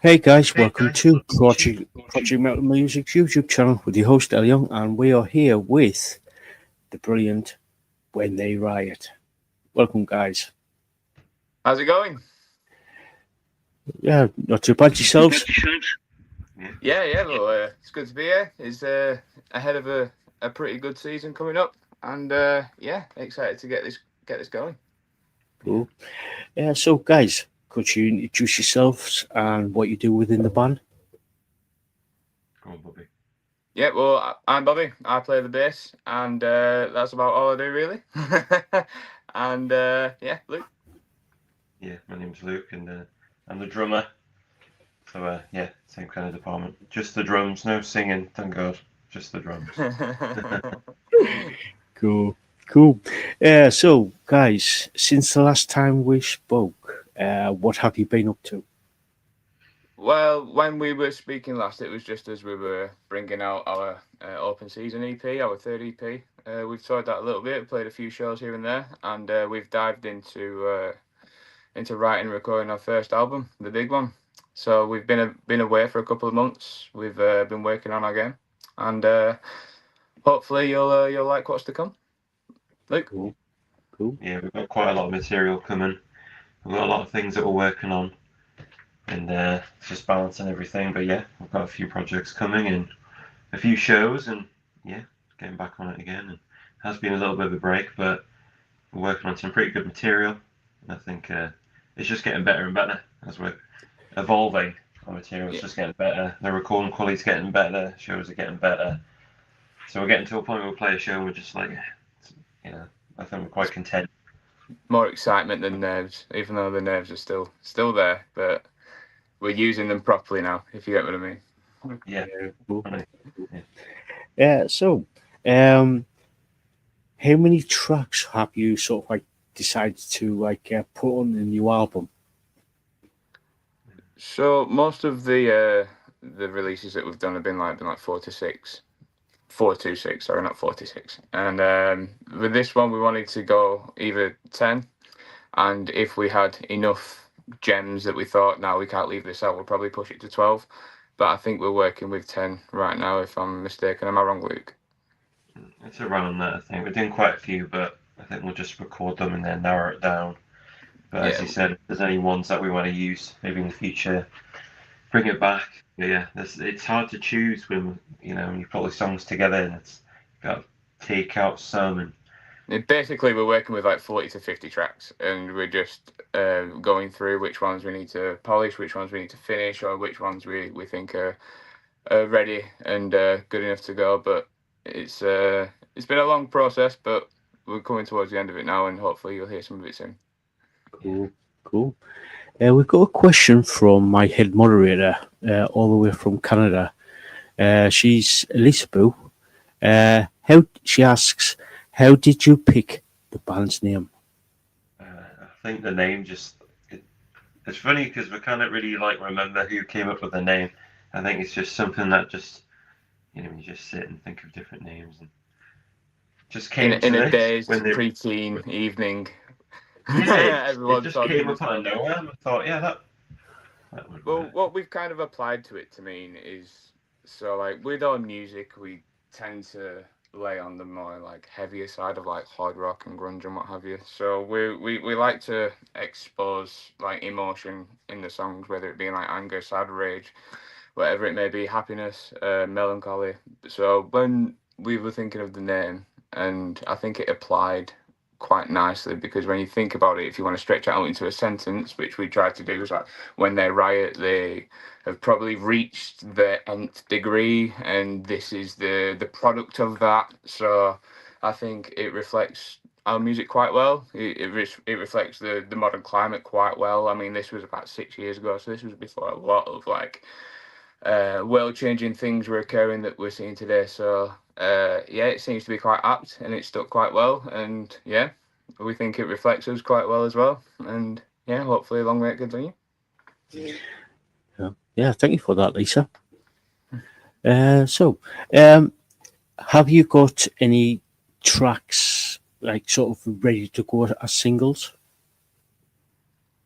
Hey guys, welcome to Project Metal Music's YouTube channel with your host El Young, and we are here with the brilliant When They Riot. Welcome, guys. How's it going? Yeah, not too bad yourselves. Yeah. Well, it's good to be here. It's ahead of a pretty good season coming up, and yeah, excited to get this going. Cool. Yeah, so guys, could you introduce yourselves and what you do within the band? Go on, Bobby. Yeah, well, I'm Bobby. I play the bass, and that's about all I do really. And yeah, Luke. Yeah, my name's Luke, and I'm the drummer. So yeah, same kind of department. Just the drums, no singing, thank God. Just the drums. Cool. So guys, since the last time we spoke, what have you been up to? Well, when we were speaking last, it was just as we were bringing out our open season EP, our third EP. We've toured that a little bit, played a few shows here and there, and we've dived into writing and recording our first album, the big one. So we've been away for a couple of months. We've been working on our game, and hopefully you'll like what's to come. Luke. Cool. Yeah, we've got quite a lot of material coming. We've got a lot of things that we're working on, and it's just balancing everything. But yeah, we've got a few projects coming and a few shows, and yeah, getting back on it again. And it has been a little bit of a break, but we're working on some pretty good material. And I think it's just getting better and better as we're evolving. Our material's Yeah. just getting better. The recording quality's getting better. Shows are getting better. So we're getting to a point where we play a show and we're just like, I think we're quite content. More excitement than nerves, even though the nerves are still there, but we're using them properly now, if you get what I mean. Yeah. Cool. Funny. So, how many tracks have you sort of like decided to put on the new album? So most of the releases that we've done have been like 4 to 6, 4 to 6. Sorry, not 46. And with this one, we wanted to go either 10, and if we had enough gems that we thought, now we can't leave this out, we'll probably push it to 12. But I think we're working with 10 right now, if I'm mistaken. Am I wrong, Luke? It's around that, I think. We're doing quite a few, but I think we'll just record them and then narrow it down. But as Yeah. you said, if there's any ones that we want to use, maybe in the future, bring it back. But yeah, it's hard to choose when when you put all the songs together and it's got to take out some and Basically, we're working with like 40 to 50 tracks, and we're just going through which ones we need to polish, which ones we need to finish, or which ones we think are ready and good enough to go. But it's been a long process, but we're coming towards the end of it now, and hopefully you'll hear some of it soon. Cool. We've got a question from my head moderator, all the way from Canada. She's Lisaboo. How she asks, how did you pick the band's name? I think the name it's funny because we can't really remember who came up with the name. I think it's just something that just you just sit and think of different names and just came In to a this day's when they preteen evening, yeah it everyone's just talking came this up out of one. nowhere and I thought that would Well, work. what we've kind of applied to it to mean is, so like with our music, we tend to lay on the more like heavier side of like hard rock and grunge and what have you. So we like to expose like emotion in the songs, whether it be like anger, sad, rage, whatever it may be, happiness, melancholy. So when we were thinking of the name, and I think it applied quite nicely, because when you think about it, if you want to stretch it out into a sentence, which we tried to do, is like when they riot, they have probably reached the nth degree, and this is the product of that. So I think it reflects our music quite well. It reflects the modern climate quite well. I mean, this was about 6 years ago, so this was before a lot of like world changing things were occurring that we're seeing today. So yeah, it seems to be quite apt, and it stuck quite well. And yeah, we think it reflects us quite well as well. And yeah, hopefully long may it continue. Yeah, thank you for that, Lisa. So, have you got any tracks like sort of ready to go as singles?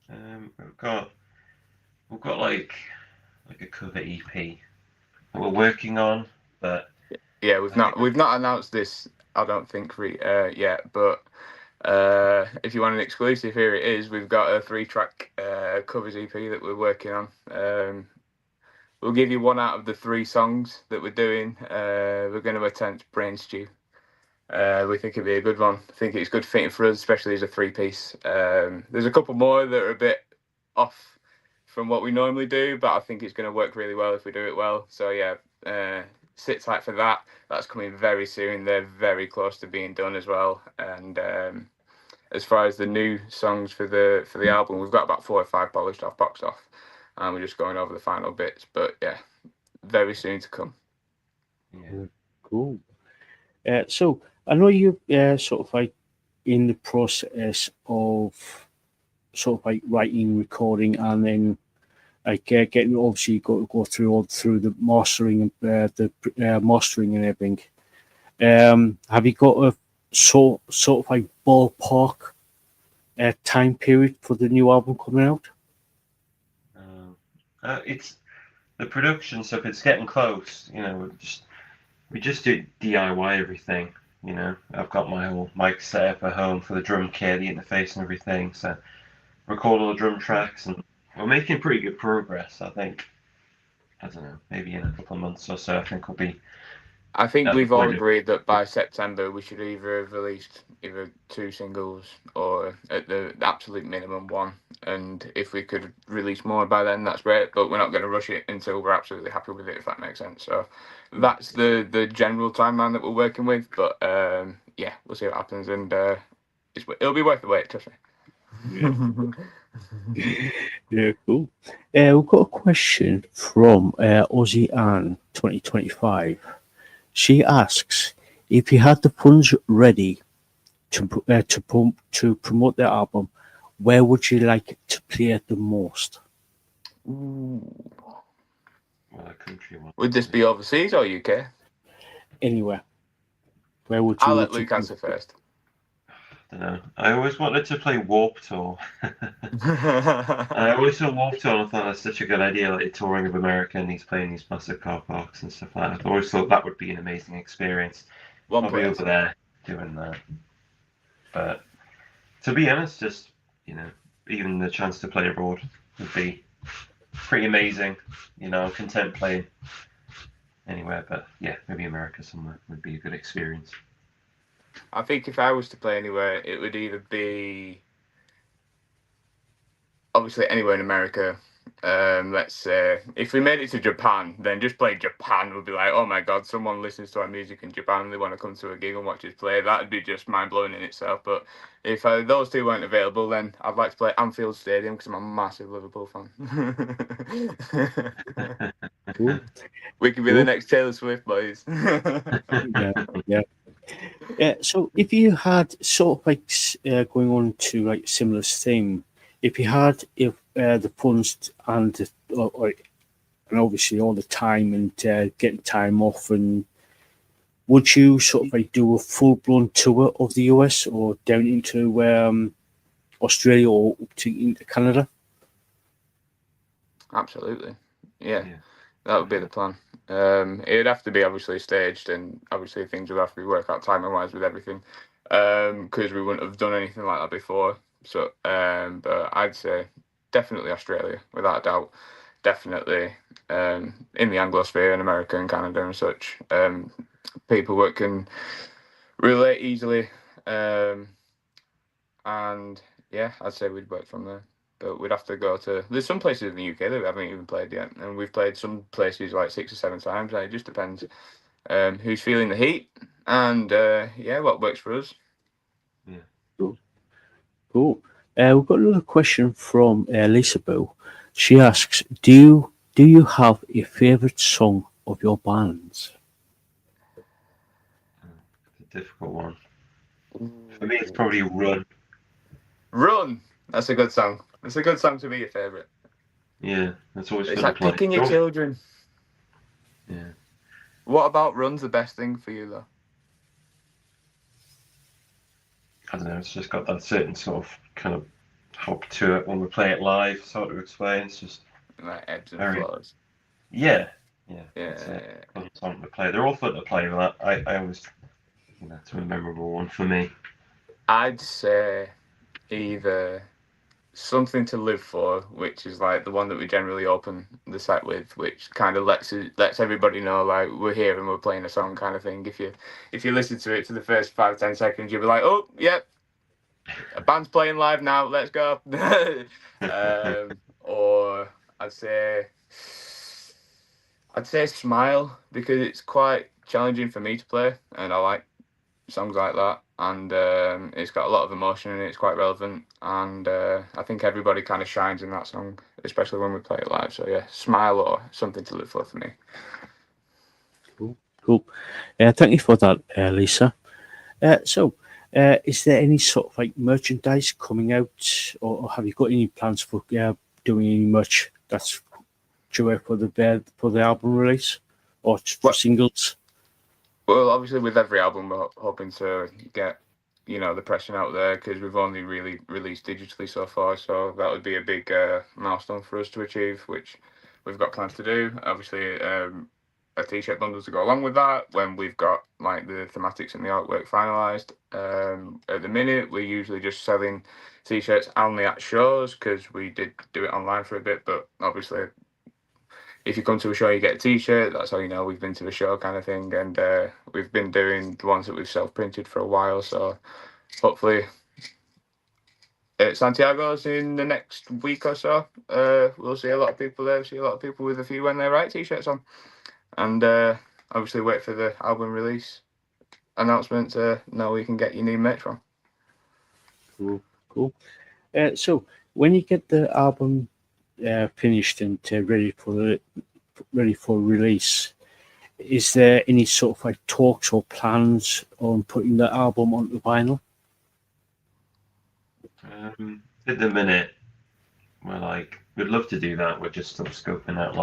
We've got like like a cover EP that we're working on, but Yeah, I think we've not announced this. I don't think yet, but if you want an exclusive, here it is. We've got a 3-track covers EP that we're working on. We'll give you one out of the 3 songs that we're doing. We're going to attempt Brain Stew. We think it'd be a good one. I think it's good fitting for us, especially as a 3-piece. There's a couple more that are a bit off from what we normally do, but I think it's going to work really well if we do it well. So yeah, sit tight for that. That's coming very soon. They're very close to being done as well. And as far as the new songs for the album, we've got about 4 or 5 polished off, boxed off, and we're just going over the final bits. But yeah, very soon to come. yeah. Cool. So I know you sort of like in the process of sort of like writing, recording, and then like getting obviously go through the mastering and the mastering and everything. Have you got a sort of like ballpark time period for the new album coming out? It's the production stuff. It's getting close. You know, we just do DIY everything. You know, I've got my whole mic set up at home for the drum kit, the interface, and everything. So record all the drum tracks, and we're making pretty good progress. I think. I don't know, maybe in a couple of months or so. I think we'll be. I think At the we've all point of, agreed that by September we should either have released either 2 singles or at the absolute minimum 1. And if we could release more by then, that's great. But we're not going to rush it until we're absolutely happy with it, if that makes sense. So that's the general timeline that we're working with. But yeah, we'll see what happens, and it'll be worth the wait, trust me. Yeah, cool. We've got a question from Aussie Ann 2025. She asks if you had the funds ready to promote the album, where would you like to play it the most? well, a country one. Would this be overseas or UK? Anywhere. Where would you? I'll let Luke answer first. I don't know. I always wanted to play Warp Tour. I always saw Warp Tour and I thought that's such a good idea, like touring of America and he's playing these massive car parks and stuff like that. I always thought that would be an amazing experience. Probably place. over there doing that. But to be honest, just, you know, even the chance to play abroad would be pretty amazing. You know, I'm content playing anywhere, but yeah, maybe America somewhere would be a good experience. I think if I was to play anywhere, it would either be obviously anywhere in America. Let's say if we made it to Japan, then just play Japan would be like, oh my god, someone listens to our music in Japan and they want to come to a gig and watch us play. That'd be just mind blowing in itself. But if those 2 weren't available, then I'd like to play Anfield Stadium because I'm a massive Liverpool fan. Cool. We could be the next Taylor Swift, boys. Yeah. So if you had sort of like going on to like similar theme, if you had the funds and and obviously all the time and getting time off, and would you sort of like do a full blown tour of the US or down into Australia or up to into Canada? Absolutely, yeah. That would be the plan. It'd have to be obviously staged, and obviously things would have to be worked out timing wise with everything, because we wouldn't have done anything like that before. So, but I'd say definitely Australia, without a doubt. Definitely in the Anglosphere in America and Canada and such. People that can relate easily, and yeah, I'd say we'd work from there. But we'd have to go to. There's some places in the UK that we haven't even played yet, and we've played some places like 6 or 7 times. And it just depends who's feeling the heat, and yeah, what works for us. Yeah. Cool. We've got another question from Lisaboo. She asks, "Do you have a favorite song of your band's?" It's a difficult one. For me, it's probably Run. Run. That's a good song. It's a good song to be your favourite. Yeah, that's always It's fun like to play. picking your children. Yeah. What about Run's the best thing for you though? I don't know, it's just got that certain sort of kind of hop to it when we play it live, sort of explain. It's just Like ebbs and very, flows. Yeah, Yeah. it's a fun song to play. They're all fun to play, but I always, it's a memorable one for me. I'd say either Something to Live For, which is like the one that we generally open the set with, which kind of lets everybody know like we're here and we're playing a song kind of thing. If you listen to it to the first 5-10 seconds, you'll be like, oh, yep, a band's playing live now, let's go. Or I'd say Smile, because it's quite challenging for me to play, and I like songs like that, and it's got a lot of emotion and it's quite relevant, and I think everybody kind of shines in that song, especially when we play it live. So yeah, Smile or Something to Live For me. Cool. Thank you for that, Lisa. So, is there any sort of like merchandise coming out, or have you got any plans for doing any merch that's due out for the album release, or for Well, singles? well, obviously with every album we're hoping to get the pressing out there, because we've only really released digitally so far, so that would be a big milestone for us to achieve, which we've got plans to do. Obviously, a t-shirt bundle to go along with that when we've got like the thematics and the artwork finalized. At the minute we're usually just selling t-shirts only at shows, because we did do it online for a bit, but obviously if you come to a show, you get a T-shirt. That's how you know we've been to a show, kind of thing. And we've been doing the ones that we've self-printed for a while. So hopefully, at Santiago's in the next week or so, we'll see a lot of people there. See a lot of people with a few When They Riot T-shirts on, and obviously wait for the album release announcement to know where you can get your new merch from. Cool. So, when you get the album finished and ready for release, is there any sort of like talks or plans on putting the album onto vinyl? At the minute, we'd love to do that. We're just still scoping out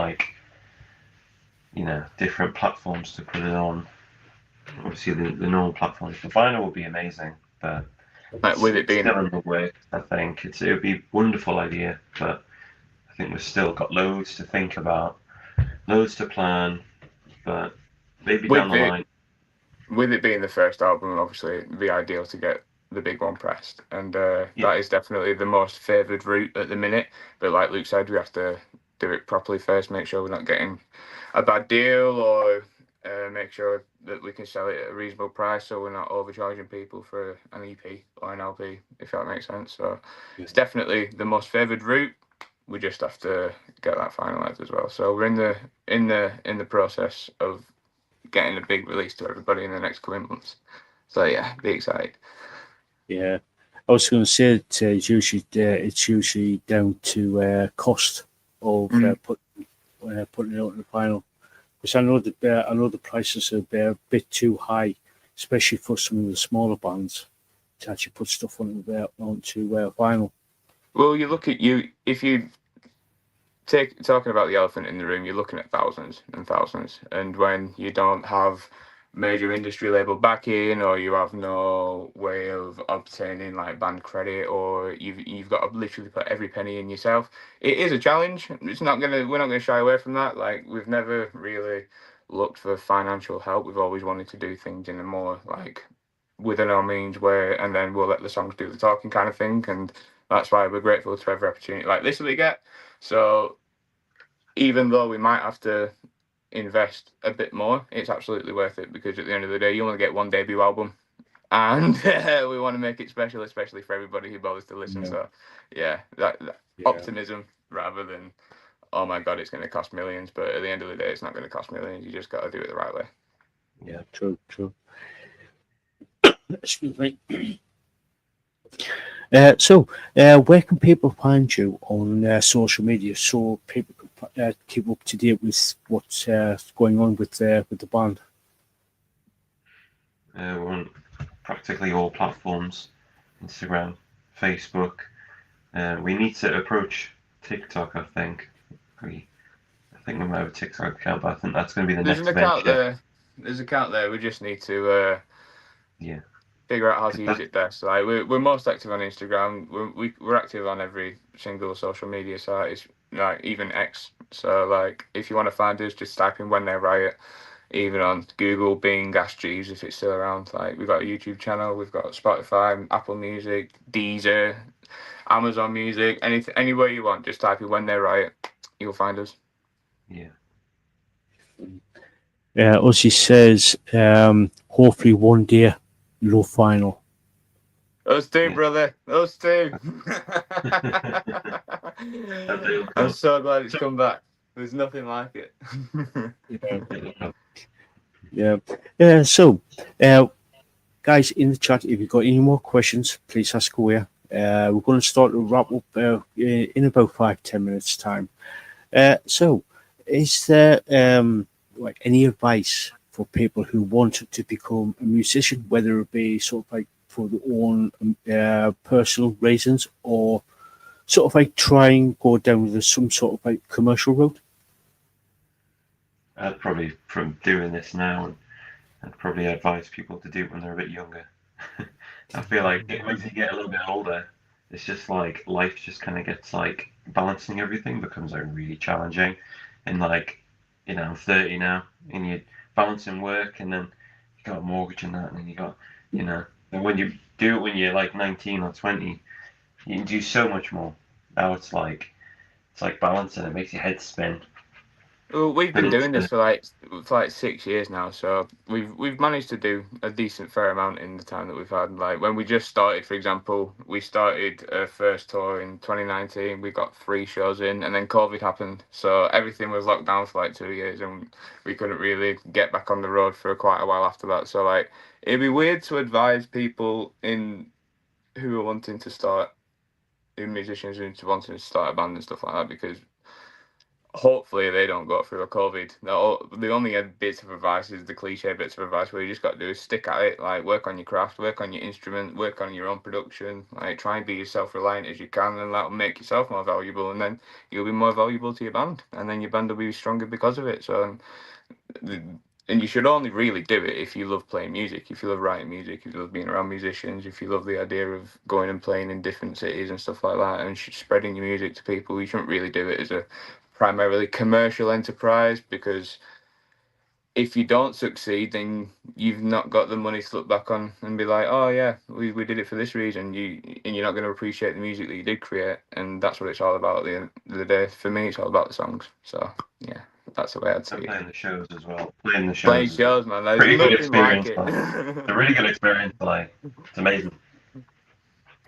different platforms to put it on. Obviously, the normal platforms for vinyl will be amazing, but Like with it it's being still in the works. I think it would be a wonderful idea, but I think we've still got loads to think about, loads to plan, but maybe down with the it line. with it being the first album, obviously it'd be ideal to get the big one pressed, and Yeah, that is definitely the most favoured route at the minute. But like Luke said, we have to do it properly first, make sure we're not getting a bad deal, or make sure that we can sell it at a reasonable price, so we're not overcharging people for an EP or an LP, if that makes sense. So it's definitely the most favoured route. We just have to get that finalised as well. So we're in the process of getting a big release to everybody in the next coming months. So yeah, be excited. Yeah, I was going to say that it's usually down to cost of putting it out in the final. Because I know the prices are a bit too high, especially for some of the smaller bands to actually put stuff onto vinyl. Well, you look at if you talking about the elephant in the room, you're looking at thousands and thousands, and when you don't have major industry label backing, or you have no way of obtaining like band credit, or you've got to literally put every penny in yourself, it is a challenge. We're not gonna shy away from that. Like, we've never really looked for financial help. We've always wanted to do things in a more like within our means way, and then we'll let the songs do the talking kind of thing. And that's why we're grateful to every opportunity like this that we get. So even though we might have to invest a bit more, it's absolutely worth it, because at the end of the day, you only get one debut album, and we want to make it special, especially for everybody who bothers to listen. Yeah. So yeah, that Yeah. optimism rather than, oh my god, it's going to cost millions. But at the end of the day, it's not going to cost millions. You just got to do it the right way. Yeah, true. Excuse me. So, where can people find you on social media so people can keep up to date with what's going on with the band? we're on practically all platforms: Instagram, Facebook. We need to approach TikTok. I think we might have a TikTok account, but I think that's going to be the There's an next account venture. there. There's an account there. We just need to Yeah, figure out how to 'cause use it best. Like, we're most active on Instagram. We're active on every single social media site. It's like even X So like, if you want to find us, just type in When They Riot, even on Google, Bing, Ask Jeeves if it's still around. Like, we've got a YouTube channel, we've got Spotify, Apple Music, Deezer, Amazon Music, anything, anywhere you want, just type in When They Riot, you'll find us. Yeah. Ozzy says, hopefully one day, low final. Us too, Yeah. brother. Us too. I'm so glad it's come back. There's nothing like it. Yeah. So, guys in the chat, if you've got any more questions, please ask away. We're going to start to wrap up in about 5-10 minutes time. So, is there like any advice for people who want to become a musician, whether it be sort of like for their own personal reasons, or sort of like try and go down some sort of like commercial route? I'd probably, from doing this now, I'd probably advise people to do it when they're a bit younger. I feel like once you get a little bit older, it's just like life just kind of gets like balancing everything becomes like really challenging. And like, I'm 30 now, and you're balancing work, and then you got a mortgage and that, and then you got, and when you do it when you're like 19 or 20, you can do so much more. Now it's like balancing. It makes your head spin. Well, we've But been it's doing this for like 6 years now, so we've managed to do a decent fair amount in the time that we've had. Like when we just started, for example, we started our first tour in 2019. We got 3 shows in, and then COVID happened, so everything was locked down for like 2 years, and we couldn't really get back on the road for quite a while after that. So like, it'd be weird to advise people who are wanting to start, who musicians who are wanting to start a band and stuff like that, because hopefully they don't go through a COVID. The only bits of advice is the cliche bits of advice where you just got to do is stick at it, like work on your craft, work on your instrument, work on your own production, like try and be as self-reliant as you can, and that'll make yourself more valuable, and then you'll be more valuable to your band, and then your band will be stronger because of it. So and you should only really do it if you love playing music, if you love writing music, if you love being around musicians, if you love the idea of going and playing in different cities and stuff like that, and spreading your music to people. You shouldn't really do it as a primarily commercial enterprise, because if you don't succeed, then you've not got the money to look back on and be like, oh yeah, we did it for this reason. You're not going to appreciate the music that you did create, and that's what it's all about at the end of the day. For me, it's all about the songs. So yeah, that's the way I'd see And it. playing the shows as well. Playing the Playing shows is a shows, man, there's pretty good nothing like experience. it. Like, it's a really good experience. Like, it's amazing.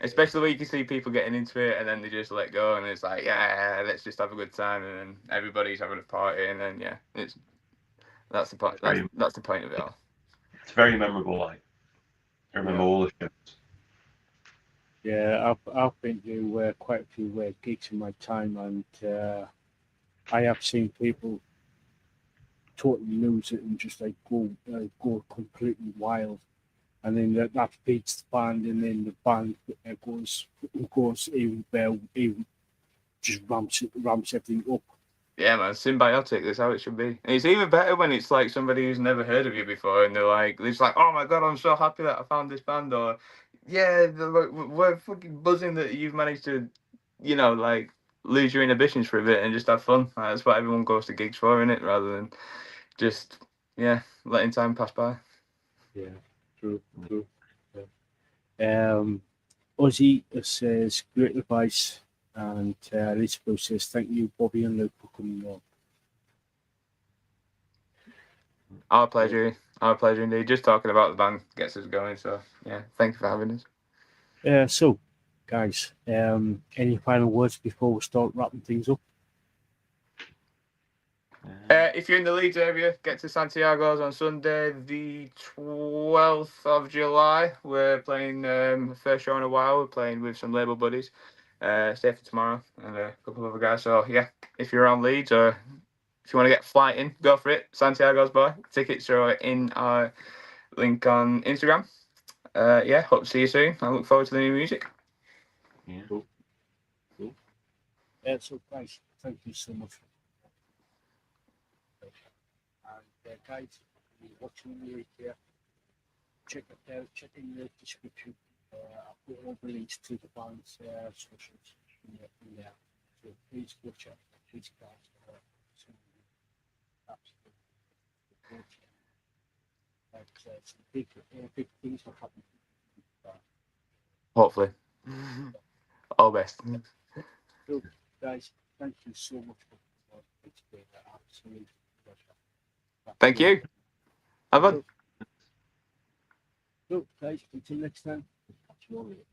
Especially when you can see people getting into it and then they just let go and it's like, yeah, let's just have a good time, and then everybody's having a party, and then yeah, that's the point. It's very, That's the point of it all. it's very memorable. Like, I remember Yeah. all the shows. Yeah, I've been to quite a few gigs in my time, and I have seen people totally lose it and just like go completely wild, and then that beats the band, and then the band goes even just ramps everything up. Yeah, man, symbiotic. That's how it should be. And it's even better when it's like somebody who's never heard of you before, and it's like, oh my god, I'm so happy that I found this band, or yeah, we're fucking buzzing that you've managed to, like lose your inhibitions for a bit and just have fun. Like, that's what everyone goes to gigs for, innit? Rather than just letting time pass by. Yeah, true. Yeah. Ozzy says great advice, and Lisaboo says thank you, Bobby and Luke, for coming on. Our pleasure. Our pleasure indeed. Just talking about the band gets us going. So yeah, thank you for having us. So, guys, any final words before we start wrapping things up? If you're in the Leeds area, get to Santiago's on Sunday, the 12th of July. We're playing first show in a while. We're playing with some label buddies. Stay for tomorrow and a couple of other guys. So yeah, if you're around Leeds, or if you want to get a flight in, go for it. Santiago's Boy. Tickets are in our link on Instagram. Hope to see you soon. I look forward to the new music. Yeah. Cool. So, guys, thank you so much. And guys, if you're watching me here, check in the description. I'll put all the links to the band's socials in there. So please go check. Please, guys. Some big things will happen. Hopefully. All best. So, guys, thank you so much for it's been an absolute pleasure. Thank you. Have a So, guys, until next time, catch you all later.